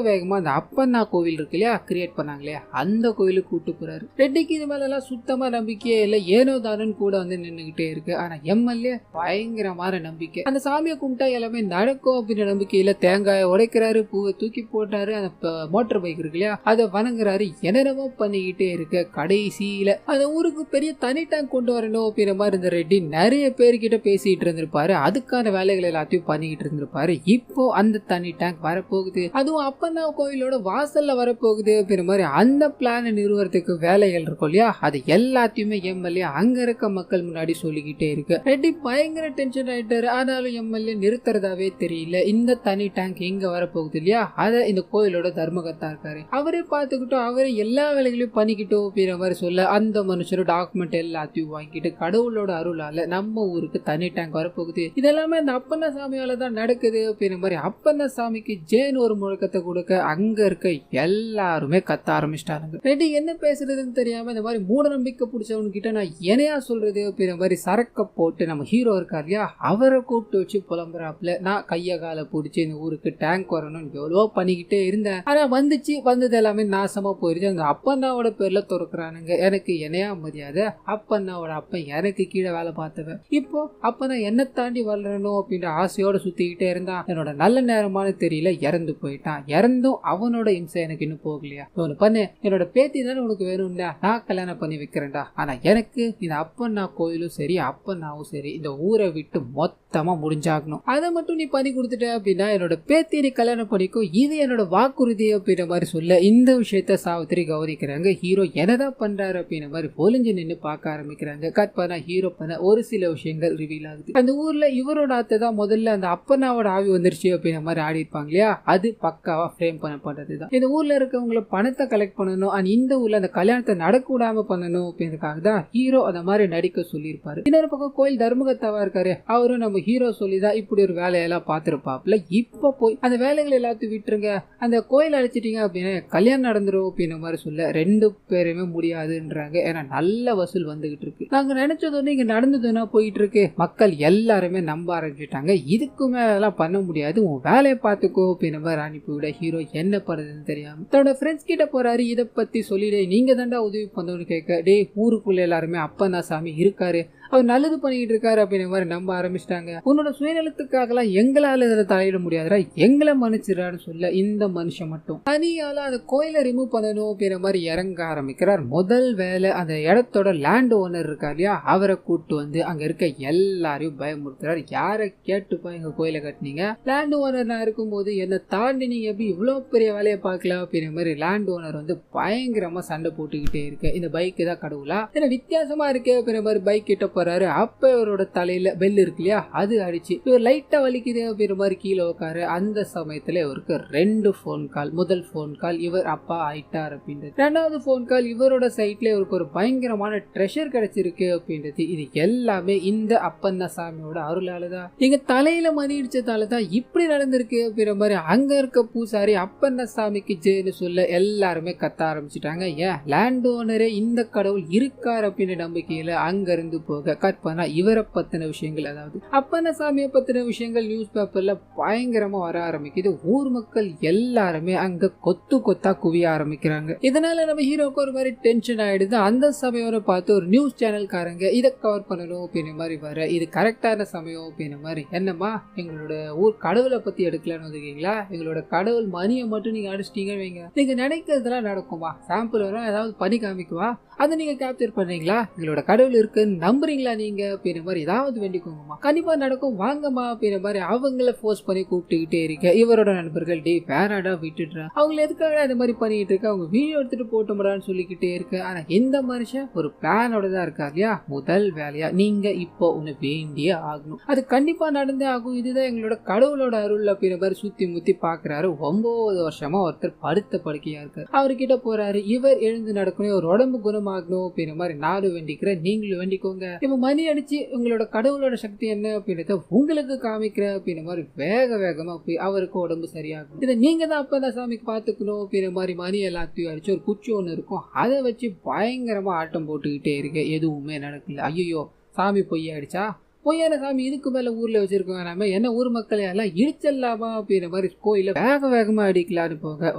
வேகமா அந்த அப்பண்ணா கோவில் இருக்கு இல்லையா, கிரியேட் பண்ணாங்களே அந்த கோயிலுக்கு கூட்டு போறாரு. ரெட்டிக்கு இது மேல எல்லாம் சுத்தமா நம்பிக்கையே இல்ல, ஏனோ தானு கூட வந்து நின்னுகிட்டே இருக்கு. ஆனா எம்எல்ஏ பயங்கரமான நம்பிக்கை, அந்த சாமியை கும்பிட்டா எல்லாமே நடக்கும் அப்படின்ற நம்பிக்கையில தேங்காயை உடைக்கிறாரு, பூவை தூக்கி போட்டாரு, அந்த மோட்டர் பைக் இருக்கு இல்லையா அதை வணங்குறாரு. என்னென்னமோ பண்ணிக்கிட்டே இருக்க கடைசியில அந்த ஊருக்கு பெரிய தனி டேங்க் கொண்டு வரணும் அப்படின்ற மாதிரி இந்த ரெட்டி நிறைய பேர்கிட்ட பேசிட்டு இருந்திருப்பாரு. அதுக்கான வேலைகள் எல்லாத்தையும் பண்ணிக்கிட்டு இருந்திருப்பாரு. இப்போ அந்த தனி டேங்க் வரப்போகுது, அதுவும் அப்பண்ணா கோயிலோட வாசல்ல வரப்போகுது அப்படின்ற மாதிரி அந்த பிளான் நிறுவனத்துக்கு வேலைகள் இருக்கும் இல்லையா, அது எல்லாத்தையுமே எம்எல்ஏ அங்க இருக்க மக்கள் முன்னாடி சொல்லிக்கிட்டே இருக்கு. ரெட்டி பயங்கர டென்ஷன் ஆயிட்டாரு. ஆனாலும் எம்எல்ஏ நிறுத்துறதாவே தெரியல. இந்த தனி டேங்க் எங்க வரப்போகுது இல்லையா, அத இந்த கோயிலோட தர்மகர்த்தா இருக்காரு, அவரே பார்த்துக்கிட்டோம், அவரே எல்லா வேலைகளையும் பண்ணிக்கிட்டோம் அப்படின்ற மாதிரி சொல்ல, அந்த மனுஷரோட டாக்குமெண்ட் எல்லாத்தையும் வாங்கிட்டு கடவுளோட அருளால நம்ம ஊருக்கு தனி டேங்க் வரப்போகுது, இதெல்லாமே அந்த அப்பண்ணா சாமியால தான் நடக்குது அப்படின்ற மாதிரி அப்பண்ணா சாமிக்கு ஜேன் ஒரு முழக்கத்தை கொடுக்க அங்க இருக்க எல்லாருமே கத்த ஆரம்பிச்சிட்டாங்க. ரெட்டி என்ன பேசுறதுன்னு தெரியாம இந்த மாதிரி மூட நம்பிக்கை பிடிச்சவங்க கிட்ட நான் என்னையா சொல்றது அப்படின்ற மாதிரி சரக்க போட்டு நம்ம ஹீரோ இருக்கார் இல்லையா அவரை கூப்பிட்டு வச்சு புலம்புறாப்புல. நான் கைய கால பிடிச்சி இந்த ஊருக்கு டேங்க் வரணும்னு எவ்வளவோ பண்ணிக்கிட்டே இருந்தேன், ஆனா வந்தது எல்லாமே நாசமா போயிருச்சு, அந்த அப்பண்ணாவோட பேர்ல துறக்குறானுங்க, எனக்கு என்னையா மரியாதை, அப்பண்ணாவோட அப்பன் எனக்கு கீழே வேலை பார்த்தவன், இப்போ அப்பண்ணா என்ன தாண்டி வளரணும் அப்படின்ற ஆசையோட சுத்திக்கிட்டே இருந்தான், என்னோட நல்ல நேரமான தெரியல இறந்து போயிட்டான், இறந்தும் அவனோட இம்சை எனக்கு இன்னும் போகலையா, ஒன்னு பண்ணு, என்னோட பேத்தி தானே உனக்கு வேணும்ல, நான் கல்யாணம் பண்ணி வைக்கிறேன்டா, ஆனா எனக்கு இந்த அப்பண்ணா கோயிலும் சரி அப்பண்ணாவும் சரி இந்த ஊரை விட்டு மொத்தமா முடிஞ்சாகணும், அதை மட்டும் நீ பண்ணி கொடுத்துட்ட அப்படின்னா என்னோட பேத்தி நீ கல்யாணம் பண்ணிக்கும், இது என்னோட வாக்குறுதி அப்படின்ற மாதிரி சொல்ல இந்த விஷயத்த சாவித்திரி கவனிக்கிறாங்க. ஹீரோ என்னதான் பண்றாரு அப்படின்ற மாதிரி ஒளிஞ்சு நின்று பார்க்க ஆரம்பிக்கிறாங்க. கட் பண்ணா ஹீரோ பண்ண ஒரு சில விஷயங்கள் ரிவீல் ஆகுது. அந்த ஊர்ல இவரோட ஆத்தை தான் முதல்ல அந்த அப்பண்ணாவோட ஆவி வந்துருச்சு அப்படின்ற மாதிரி ஆடி இருப்பாங்க இல்லையா, அது பக்காவா ஃப்ரேம் பண்ணப்பட்டதுதான். இந்த ஊர்ல இருக்கவங்கள பணத்தை கலெக்ட் பண்ணணும், அண்ட் இந்த ஊர்ல அந்த கல்யாணத்தை நடக்க விடாம பண்ணணும் அப்படின்றதுக்காக தான் ஹீரோ அந்த மாதிரி நடிக்க சொல்லியிருப்பாரு. இன்னொரு பக்கம் கோயில் தர்மகர்த்தாவா இருக்காரு, அவரும் நம்ம ஹீரோ சொல்லிதான் இப்படி ஒரு வேலையெல்லாம் பார்த்திருப்பாப்ல. இப்ப போய் அந்த வேலைகள் எல்லாத்தையும் விட்டுருங்க, அந்த கோயில் அழைச்சிட்டீங்க அப்படின்னா கல்யாணம் நடந்துரும் அப்படின்ற மாதிரி சொல்ல ரெண்டு பேருமே முடியாதுன்றாங்க. ஏன்னா நல்ல வசூல் வந்துகிட்டு இருக்கு, நாங்க நினைச்சது ஒண்ணு இங்க நடந்ததுன்னா போயிட்டு இருக்கு, மக்கள் எல்லாருமே நம்ப ஆரம்பிச்சுட்டாங்க, இதுக்கு மேலாம் பண்ண முடியாது, உன் வேலையை பார்த்துக்கோ அப்படின்ற மாதிரி அனுப்பிவிட ஹீரோ என்ன பண்ணுறதுன்னு தெரியாம தன்னோட ஃப்ரெண்ட்ஸ் கிட்ட போறாரு. இதை பத்தி சொல்லிடு, நீங்க தாண்டா உதவி பண்ணணும்னு கேட்க, டே ஊருக்குள்ள எல்லாருமே அப்பண்ணா சாமி இருக்காரு, அவர் நல்லது பண்ணிட்டு இருக்காரு அப்படின்ற மாதிரி நம்ப ஆரம்பிச்சிட்டாங்க, உன்னோட சுயநலத்துக்காகலாம் எங்களால இதை தலையிட முடியாதுடா, எங்களை மன்னிச்சிடறான்னு சொல்ல இந்த மனுஷன் மட்டும் தனியால அந்த கோயிலை ரிமூவ் பண்ணணும் அப்படின்ற மாதிரி இறங்க ஆரம்பிக்கிறார். முதல் வேலை அந்த இடத்தோட லேண்ட் ஓனர் இருக்கா இல்லையா அவரை கூட்டு வந்து அங்க இருக்க எல்லாரையும் பயமுறுத்துறாரு. யாரை கேட்டுப்பா எங்க கோயிலை கட்டினீங்க, லேண்ட் ஓனர் நான் இருக்கும்போது என்னை தாண்டி நீங்க எப்படி இவ்வளவு பெரிய வேலையை பார்க்கலாம் அப்படின்ற மாதிரி லேண்ட் ஓனர் வந்து பயங்கரமா சண்டை போட்டுக்கிட்டே இருக்கு. இந்த பைக்கு தான் கடவுளா, ஏன்னா வித்தியாசமா இருக்கு அப்படின்ற மாதிரி பைக் கிட்ட போறாரு. அப்ப இவரோட தலையில பெல் இருக்கு இல்லையா அது அடிச்சு இவர் லைட்டா வலிக்குது அப்படின்ற மாதிரி கீழே உட்காரு. அந்த சமயத்துல இவருக்கு 2 போன் கால். முதல் போன் கால் இவர் அப்பா ஆயிட்டார் அப்படின்றது, 2வது போன் கால் இவரோட சைட்ல இவருக்கு ஒரு பயங்கரமான ட்ரெஷர் கிடைச்சிருக்கு அப்படின்றது. இது எல்லாமே இந்த அப்பண்ணா சாமியோட அருளாலதான், எங்க தலையில மணி இடிச்சதாலதான் இப்படி நடந்திருக்கு அப்படின்ற மாதிரி அங்க இருக்க பூசாரி அப்பண்ணா சாமிக்கு ஜெயின்னு சொல்ல எல்லாருமே கத்த ஆரம்பிச்சுட்டாங்க. ஏன் லேண்ட் ஓனரே இந்த கடவுள் இருக்கார் அப்படின்ற நம்பிக்கையில அங்க இருந்து போக கட் பண்ணா இவரை பத்தின விஷயங்கள், அதாவது அப்பண்ணா சாமியை பத்தின விஷயங்கள் நியூஸ் பேப்பர்ல பயங்கரமா வர ஆரம்பிக்குது. ஊர் மக்கள் எல்லாருமே அங்க கொத்து கொத்தா குவிய ஆரம்பிக்கிறாங்க. இதனால நம்ம ஹீரோக்கு ஒரு மாதிரி டென்ஷன் ஆயிடுது. அந்த சமயம் பார்த்து ஒரு நியூஸ் சேனல்காரங்க இதை கவர் பண்ணணும் அப்படின்ற மாதிரி வர, இது கரெக்டான சமயம் அப்படின்ற மாதிரி, என்னமா எங்களோட ஊர் கடவுளை பத்தி எடுக்கலான்னு வந்துருக்கீங்களா, எங்களோட கடவுள் மணியை மட்டும் நீங்க அடிச்சிட்டீங்கன்னு வைங்க, நீங்க நினைக்கிறதுலாம் நடக்குமா, சாம்பிள் வர ஏதாவது பண்ணி காமிக்குவா, அதை நீங்க கேப்சர் பண்றீங்களா, எங்களோட கடவுள் இருக்குன்னு நம்புறீங்களா நீங்க அப்படின்ற மாதிரி ஏதாவது வேண்டிக்கோங்கம்மா, கண்டிப்பா நடக்கும் வாங்கம்மா அப்படின்ற மாதிரி அவங்கள ஃபோர்ஸ் பண்ணி கூப்பிட்டுக்கிட்டே இருக்க இவரோட நண்பர்கள் டே வேறாடா விட்டுடுறா, அவங்களை எதுக்காக இந்த மாதிரி பண்ணிட்டு இருக்க, அவங்க வீடியோ எடுத்துட்டு போட்டோம்டான்னு சொல்லிக்கிட்டே இருக்கு. ஆனா இந்த மனுஷன் ஒரு பிளானோட தான் இருக்காரு இல்லையா, முதல் வேலையா நீங்க இப்போ ஒண்ணு வேண்டியே ஆகணும், அது கண்டிப்பா நடந்தே ஆகும், இதுதான் எங்களோட கடவுளோட அருள் அப்படின்ற மாதிரி சுத்தி முத்தி பாக்குறாரு. 9 வருஷமா ஒருத்தர் படுத்த படுக்கையா இருக்காரு. அவர்கிட்ட போறாரு, இவர் எழுந்து நடக்கணும், ஒரு உடம்பு குணமாகணும் அப்படின்ற மாதிரி நானும் வேண்டிக்கிறேன், நீங்களும் வேண்டிக்கோங்க, இப்ப மணி அடிச்சு உங்களோட கடவுளோட சக்தி என்ன அப்படின்றத உங்களுக்கு காமிக்கிறேன் அப்படின்ற மாதிரி வேக வேகமா போய் அவருக்கு உடம்பு சரியாகும். இதை நீங்க தான் அப்பதான் சாமிக்கு பாத்துக்கணும் அப்படின்ற மாதிரி மணி எல்லாத்தையும் அடிச்சு ஒரு குச்சி ஒண்ணு இருக்கும், அதை வச்சு பயங்கரமா ஆட்டம் போட்டுக்கிட்டே இருக்கு. எதுவுமே நடக்கல. ஐயோ சாமி பொய்யாயிடுச்சா, பொய்யான சாமி இதுக்கு மேல ஊர்ல வச்சிருக்கோம், நம்ம என்ன ஊர் மக்கள் எல்லாம் இடிச்சல்லாமா அப்படின்ற மாதிரி கோயில வேக வேகமா அடிக்கலான்னு போக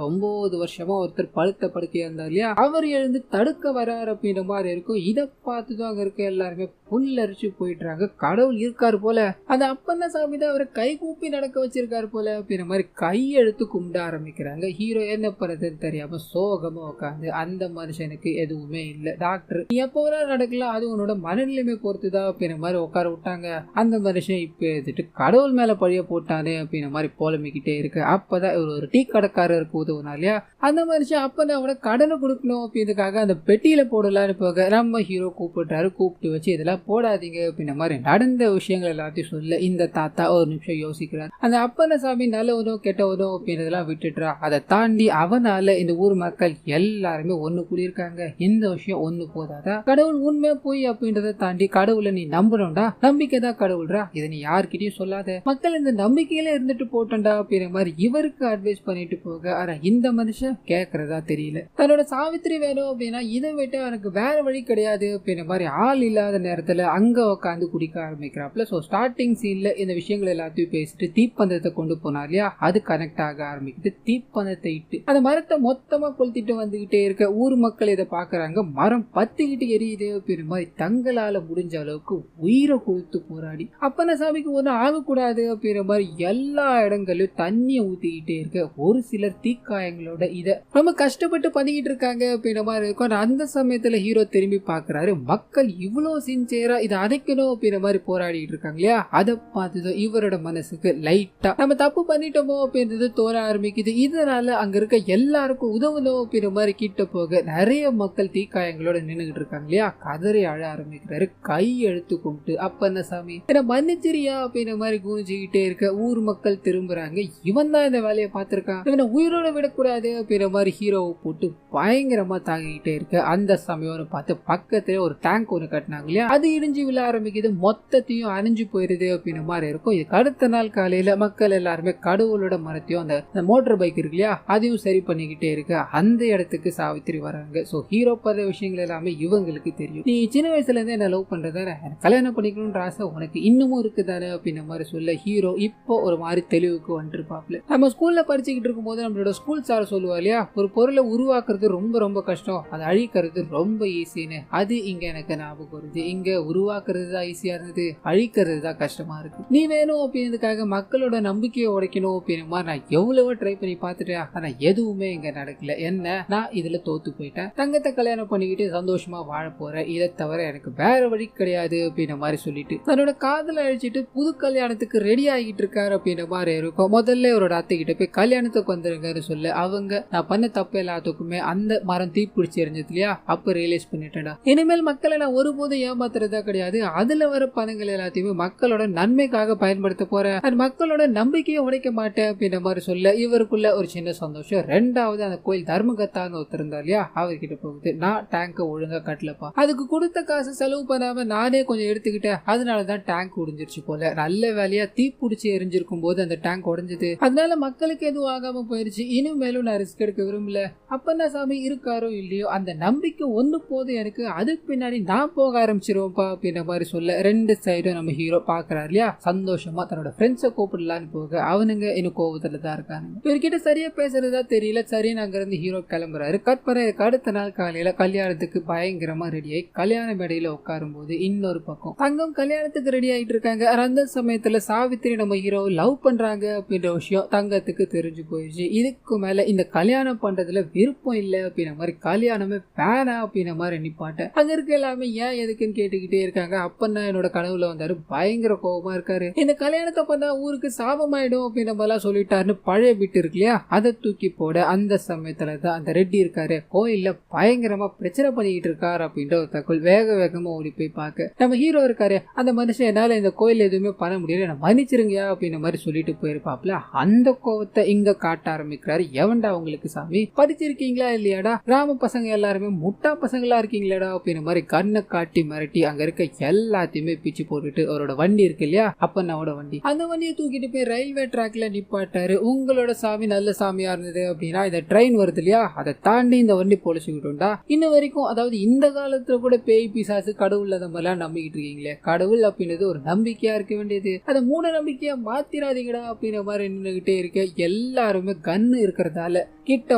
9 வருஷமா ஒருத்தர் படுத்த படுக்கையா இருந்தார் இல்லையா, அவர் எழுந்து தடுக்க வராரு அப்படின்ற மாதிரி இருக்கும். இதை பார்த்துதான் அங்க இருக்க எல்லாருமே புல்லரிச்சு போயிட்டுறாங்க. கடவுள் இருக்காரு போல, அந்த அப்பண்ண சாமி தான் அவரை கை கூப்பி நடக்க வச்சிருக்காரு போல அப்படின்ற மாதிரி கையெழுத்து கும்பிட ஆரம்பிக்கிறாங்க. ஹீரோ என்ன பண்றதுன்னு தெரியாம சோகமா உட்காந்து அந்த மனுஷனுக்கு எதுவுமே இல்லை, டாக்டர் நீ எப்போ நடக்கலாம், அது உன்னோட மனநிலைமை பொறுத்துதான் அப்படின்ற மாதிரி உட்கார விட்டாங்க. அந்த மனுஷன் இப்ப எடுத்துட்டு கடவுள் மேல பழிய போட்டானே அப்படின்ற மாதிரி புலம்பிக்கிட்டே இருக்கு. அப்பதான் இவர் ஒரு டீ கடைக்காரருக்கு உதவுனா இல்லையா, அந்த மனுஷன் அப்பதான் அவனை கடனை கொடுக்கணும் அப்படின்றதுக்காக அந்த பெட்டியில போடலான்னு போக நம்ம ஹீரோ கூப்பிட்டாரு. கூப்பிட்டு வச்சு இதெல்லாம் போடாதீங்க அப்படின்ற மாதிரி நடந்த விஷயங்கள் எல்லாத்தையும் சொல்ல இந்த தாத்தா ஒரு நிமிஷம் யோசிக்கிறார். அந்த அப்பன சாமி நல்லவனோ கெட்டவனோ அப்படின்றதெல்லாம் விட்டுட்டுறா, அதை தாண்டி அவனால இந்த ஊர் மக்கள் எல்லாருமே ஒண்ணு கூடியிருக்காங்க, இந்த விஷயம் ஒண்ணு போதாதா, கடவுள் உண்மை போய் அப்படின்றத தாண்டி கடவுளை நீ நம்பணும்டா, நம்பிக்கை தான் கடவுள்ரா, இதை நீ யார்கிட்டயும் சொல்லாத, மக்கள் இந்த நம்பிக்கையில இருந்துட்டு போட்டோம்டா அப்படின்ற மாதிரி இவருக்கு அட்வைஸ் பண்ணிட்டு போக, ஆனா இந்த மனுஷன் கேட்கறதா தெரியல. தன்னோட சாவித்திரி வேணும் அப்படின்னா இதை விட்டு எனக்கு வேற வழி கிடையாது அப்படின்ற மாதிரி ஆள் இல்லாத நேரத்துல அங்க உட்காந்து குடிக்க ஆரம்பிக்கிறாப்ல. சோ ஸ்டார்டிங் சீன்ல இந்த விஷயங்கள் எல்லாத்தையும் பேசிட்டு தீப்பந்தத்தை கொண்டு போனா இல்லையா, அது கனெக்ட் ஆக ஆரம்பிக்குது. தீப்பந்தத்தை இட்டு அந்த மரத்தை மொத்தமா கொளுத்திட்டு வந்துகிட்டே இருக்க ஊர் மக்கள் இதை பாக்குறாங்க. மரம் பத்திக்கிட்டு எரியுது அப்படின்ற மாதிரி தங்களால முடிஞ்ச அளவுக்கு உயிரை கொடுத்து போராடி அப்பன சாமிக்கு ஒன்னும் ஆகக்கூடாது அப்படின்ற மாதிரி எல்லா இடங்களிலும் தண்ணியை ஊத்திக்கிட்டே இருக்க ஒரு சிலர் தீக்காயங்களோட இதை ரொம்ப கஷ்டப்பட்டு பண்ணிக்கிட்டு இருக்காங்க அப்படின்ற மாதிரி இருக்கும். அந்த சமயத்துல ஹீரோ திரும்பி பாக்குறாரு, மக்கள் இவ்வளவு சின்சியரா இதை அடைக்கணும் அப்படின்ற மாதிரி போராடிட்டு இருக்காங்க இல்லையா, அதை பார்த்ததோ இவரோட மனசுக்கு லைட்டா நம்ம தப்பு பண்ணிட்டோமோ அப்படின்றது தோற ஆரம்பிக்குது. இதனால அங்க இருக்க எல்லாருக்கும் உதவணும் அப்படின்ற மாதிரி கிட்ட போக நிறைய மக்கள் தீக்காயங்களோட நின்னுகிட்டு இருக்காங்க இல்லையா, கதறி அழ ஆரம்பிக்கிறாரு. கை எடுத்து கும்பிட்டு அப்பன சாமி என்ன மன்னிச்சிரியா அப்படின்ற மாதிரி குனிஞ்சுக்கிட்டே இருக்க ஊர் மக்கள் திரும்புறாங்க. இவன் தான் இந்த வேலையை பார்த்திருக்கான், இவனை உயிரோட விடக்கூடாது அப்படின்ற மாதிரி ஹீரோவை போட்டு பயங்கரமா தாங்கிக்கிட்டே இருக்க அந்த சமயம் பார்த்து பக்கத்துல ஒரு டேங்க் ஒன்று கட்டினாங்க இல்லையா, அது இடிஞ்சு விழ ஆரம்பிக்குது, மொத்தத்தையும் அணிஞ்சு போயிருது அப்படின்ற மாதிரி இருக்கும். இதுக்கு அடுத்த நாள் காலையில மக்கள் எல்லாருமே கடவுளோட மரத்தையும் அந்த மோட்டர் பைக் இருக்கு இல்லையா அதையும் சரி பண்ணிக்கிட்டே இருக்கு. அந்த இடத்துக்கு சாவித்திரி வராங்க. சோ ஹீரோ பண்ற விஷயங்கள் எல்லாமே இவங்களுக்கு தெரியும். நீ சின்ன வயசுல இருந்து என்ன லவ் பண்றதா, கல்யாணம் பண்ணிக்கணும்ன்ற ஆசை உனக்கு இன்னமும் இருக்குதானே அப்படின்ற மாதிரி சொல்ல ஹீரோ இப்போ ஒரு மாதிரி தெளிவுக்கு வந்துருப்பாப்ல. நம்ம ஸ்கூல்ல படிச்சுக்கிட்டு இருக்கும் போது நம்மளோட ஸ்கூல் சார் சொல்லுவா இல்லையா, ஒரு பொருளை உருவாக்குறது ரொம்ப ரொம்ப கஷ்டம், அதை அழிக்கிறது ரொம்ப ஈஸின்னு. அது இங்க எனக்கு ஞாபகம் வருது. இங்க உருவாக்குறது தான் ஈஸியா இருந்தது, அழிக்கிறது தான் கஷ்டமா இருக்கு. நீ வேணும் அப்படின்றதுக்காக மக்களோட நம்பிக்கையை உடைக்கணும் அப்படின்ற மாதிரி நான் எவ்வளவோ ட்ரை பண்ணி பார்த்துட்டேன், ஆனா எதுவுமே இங்க நடக்கல. என்ன நான் இதுல தோத்து போயிட்டேன், தங்கத்தை கல்யாணம் பண்ணிக்கிட்டு சந்தோஷமா வாழ போறேன், இதை தவிர எனக்கு வேற வழி கிடையாது அப்படின்ற மாதிரி சொல்லிட்டு தன்னோட காதல அழிச்சிட்டு புது கல்யாணத்துக்கு ரெடி ஆகிட்டு இருக்காரு அப்படின்ற மாதிரி இருக்கும். முதல்ல அவரோட அத்தை கிட்ட போய் கல்யாணத்துக்கு வந்துருங்கன்னு சொல்ல அவங்க நான் பண்ண தப்பு எல்லாத்துக்குமே அந்த மரம் தீப்பிடிச்சு எரிஞ்சது இல்லையா, அப்ப ரியலைஸ் பண்ணிட்டேன்டா, இனிமேல் மக்களை நான் ஒருபோதும் ஏமாத்துறதா கிடையாது, அதுல வர பணங்கள் எல்லாத்தையுமே மக்களோட நன்மைக்காக பயன்படுத்த போறேன், அது மக்களோட நம்பிக்கையை உடைக்க மாட்டேன் அப்படின்ற மாதிரி சொல்ல இவருக்குள்ள ஒரு சின்ன சந்தோஷம். ரெண்டாவது அந்த கோயில் தர்மகத்தான்னு ஒருத்தர் இருந்தார் இல்லையா, அவர்கிட்ட போகுது, நான் டேங்கை ஒழுங்கா கட்டலப்பா, அதுக்கு கொடுத்த காசு செலவு பண்ணாம நானே கொஞ்சம் எடுத்துக்கிட்டேன், அதனாலதான் டேங்க் உடைஞ்சிருச்சு போல, நல்ல வேலையா தீப்பிடிச்சு எரிஞ்சிருக்கும் போது அந்த டேங்க் உடைஞ்சது, அதனால மக்களுக்கு எதுவும் ஆகாம போயிருச்சு, இனிமேலும் நான் ரிஸ்க் எடுக்க விரும்பல, அப்பன்னா சாமி இருக்காரோ இல்லையோ அந்த நம்பிக்கை ஒண்ணு போது எனக்கு, அதுக்கு பின்னாடி நான் போக ஆரம்பிச்சிருவோம்ப்பா அப்படின்ற மாதிரி சொல்ல ரெண்டு சைடும் நம்ம ஹீரோ பாக்குறாரு இல்லையா, சந்தோஷமா தன்னோட ஃப்ரெண்ட்ஸை கூப்பிடலான்னு போக அவனுங்க இன்னும் கோபத்துல தான் இருக்காங்க. இவர்கிட்ட சரியா பேசுறதா தெரியல. சரின்னு அங்க இருந்து ஹீரோ கிளம்புறாரு. கட் பண்ண அடுத்த நாள் காலையில கல்யாணத்துக்கு பயங்கரமா ரெடி ஆகி கல்யாண மேடையில உட்காரும் போது இன்னொரு பக்கம் தங்கம் கல்யாணம் கல்யாணத்துக்கு ரெடி ஆயிட்டு இருக்காங்க. அந்த சமயத்துல சாவித்திரி நம்ம ஹீரோ லவ் பண்றாங்க அப்படின்ற விஷயம் தங்கத்துக்கு தெரிஞ்சு போயிடுச்சு. இதுக்கு மேல இந்த கல்யாணம் பண்றதுல விருப்பம் இல்ல அப்படின்ற மாதிரி கல்யாணமே வேணா அப்படின்ற மாதிரி நிப்பாட்ட அங்க இருக்க எல்லாமே ஏன் எதுக்குன்னு கேட்டுக்கிட்டே இருக்காங்க. அப்பதான் என்னோட கனவுல வந்தாரு, பயங்கர கோபமா இருக்காரு. இந்த கல்யாணத்தை பண்ணா ஊருக்கு சாபமாயிடும் அப்படின்ற மாதிரிலாம் சொல்லிட்டாருன்னு பழைய பிட்டு இருக்கு இல்லையா, அதை தூக்கி போட அந்த சமயத்துலதான் அந்த ரெட்டி இருக்காரு கோயில்ல பயங்கரமா பிரச்சனை பண்ணிட்டு இருக்காரு அப்படின்ற ஒரு தகவல். வேகமா ஓடி போய் பார்க்க நம்ம ஹீரோ இருக்காரு. அந்த மனுஷன் என்னால இந்த கோயில் எதுவுமே பண்ண முடியல, நான் மன்னிச்சிருங்க அப்படின்ற மாதிரி சொல்லிட்டு போயிருப்பாப்ல. அந்த கோவத்தை இங்க காட்ட ஆரம்பிக்கிறாரு. எவன்டா உங்களுக்கு சாமி, படிச்சிருக்கீங்களா இல்லையாடா, கிராம பசங்க எல்லாருமே முட்டா பசங்களா இருக்கீங்களாடா அப்படின்ற மாதிரி கண்ணை காட்டி மிரட்டி அங்க இருக்க எல்லாத்தையுமே பிச்சு போட்டுட்டு அவரோட வண்டி இருக்கு இல்லையா, அப்பனாவோட வண்டி, அந்த வண்டியை தூக்கிட்டு போய் ரயில்வே ட்ராக்ல நிப்பாட்டாரு. உங்களோட சாமி நல்ல சாமியா இருந்தது அப்படின்னா இந்த ட்ரெயின் வருது இல்லையா, அதை தாண்டி இந்த வண்டி பொழிச்சுக்கிட்டோம்டா. இன்ன வரைக்கும் அதாவது இந்த காலத்துல கூட பேய் பிசாசு கடவுள் அந்த மாதிரிலாம் நம்பிக்கிட்டு இருக்கீங்களே, கடவுள் அப்படின்றது ஒரு நம்பிக்கையா இருக்க வேண்டியது, அதை மூட நம்பிக்கையா மாத்திராதீங்கடா அப்படின்ற மாதிரி நின்றுகிட்டே இருக்க எல்லாருமே கண்ணு இருக்கிறதால கிட்ட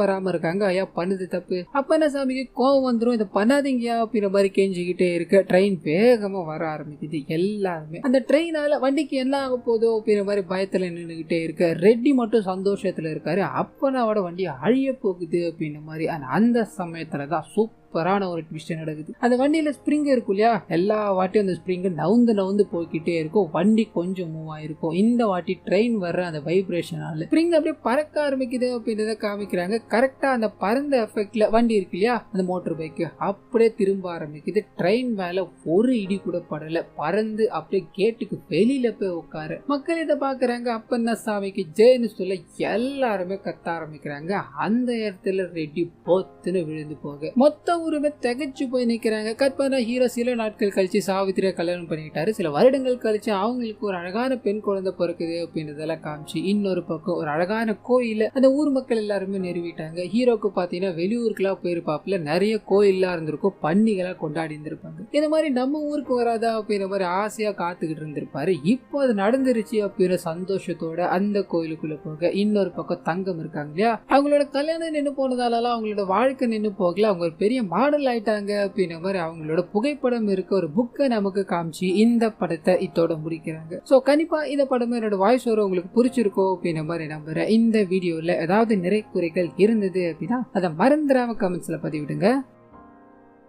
வராம இருக்காங்க. ஐயா பண்ணுது தப்பு, அப்பன சாமிக்கு கோவம் வந்துடும், இதை பண்ணாதீங்கயா அப்படின்ற மாதிரி கெஞ்சிக்கிட்டே இருக்க ட்ரெயின் வேகமா வர ஆரம்பிக்குது. எல்லாருமே அந்த ட்ரெயினால வண்டிக்கு என்ன ஆக போதோ அப்படின்ற மாதிரி பயத்துல நின்றுகிட்டே இருக்க. ரெட்டி மட்டும் சந்தோஷத்துல இருக்காரு. அப்பனாவோட வண்டி அழிய போகுது அப்படின்ற மாதிரி. அந்த சமயத்துலதான் சூப்பரான ஒரு ட்விஸ்ட் நடக்குது. அந்த வண்டியில ஸ்ப்ரிங் இருக்கும் இல்லையா, எல்லா வாட்டியும் அந்த ஸ்ப்ரிங் நவுந்து போய்கிட்டே இருக்கும். வண்டி கொஞ்சம் மூவ் ஆயிருக்கும். இந்த வாட்டி ட்ரெயின் வர்ற அந்த வைப்ரேஷனால ஸ்ப்ரிங் அப்படியே பறக்க ஆரம்பிக்குது அப்படின்றத காமிக்கிறாங்க. கரெக்டா அந்த பறந்த எஃபெக்ட்ல வண்டி இருக்கு இல்லையா, அந்த மோட்டர் பைக் அப்படியே திரும்ப ஆரம்பிக்குது. ட்ரெயின் மேல ஒரு இடி கூட படல, பறந்து அப்படியே கேட்டுக்கு வெளியில போய் உட்காரு. மக்கள் இதை பாக்குறாங்க. அப்பன்னா சாமிக்கு ஜெயின்னு சொல்ல எல்லாருமே கத்த ஆரம்பிக்கிறாங்க. அந்த இடத்துல ரெட்டி போத்துன்னு விழுந்து போக மொத்த ஊருமே திகச்சு போய் நிக்கிறாங்க. கற்பனா ஹீரோ சில நாட்கள் கழிச்சு சாவித்திரியை கல்யாணம் பண்ணிக்கிட்டாரு. சில வருடங்கள் கழிச்சு அவங்களுக்கு ஒரு அழகான பெண் குழந்தை பிறக்குது அப்படின்றதெல்லாம் காமிச்சு இன்னொரு பக்கம் ஒரு அழகான கோயில அந்த ஊர் மக்கள் எல்லாருமே நிறுவிட்டாங்க. ஹீரோக்கு பாத்தீங்கன்னா வெளியூருக்குலாம் போயிருப்பாப்புல, நிறைய கோயிலா இருந்திருக்கும், பண்டிகைகளா கொண்டாடி இருந்திருப்பாங்க. இந்த மாதிரி நம்ம ஊருக்கு வராதா அப்படின்ற மாதிரி ஆசையா காத்துக்கிட்டு இருந்திருப்பாரு. இப்போ அது நடந்துருச்சு அப்படின்ற சந்தோஷத்தோட அந்த கோயிலுக்குள்ள போக இன்னொரு பக்கம் தங்கம் இருக்காங்க இல்லையா, அவங்களோட கல்யாணம் நின்று போனதால அவங்களோட வாழ்க்கை நின்று போகல, அவங்க ஒரு பெரிய மாடல் ஆயிட்டாங்க அப்படின்ற மாதிரி அவங்களோட புகைப்படம் இருக்க ஒரு புக்கை நமக்கு காமிச்சு இந்த படத்தை இதோட முடிக்கிறாங்க. சோ கண்டிப்பா இந்த படமே என்னோட வாய்ஸ் ஓவர் உங்களுக்கு பிடிச்சிருக்கோம் அப்படின்ற மாதிரி நம்புறேன். இந்த வீடியோல ஏதாவது நிறை குறைகள் இருந்தது அப்படின்னா அதை மறந்துடாம கமெண்ட்ஸ்ல பதிவிடுங்க.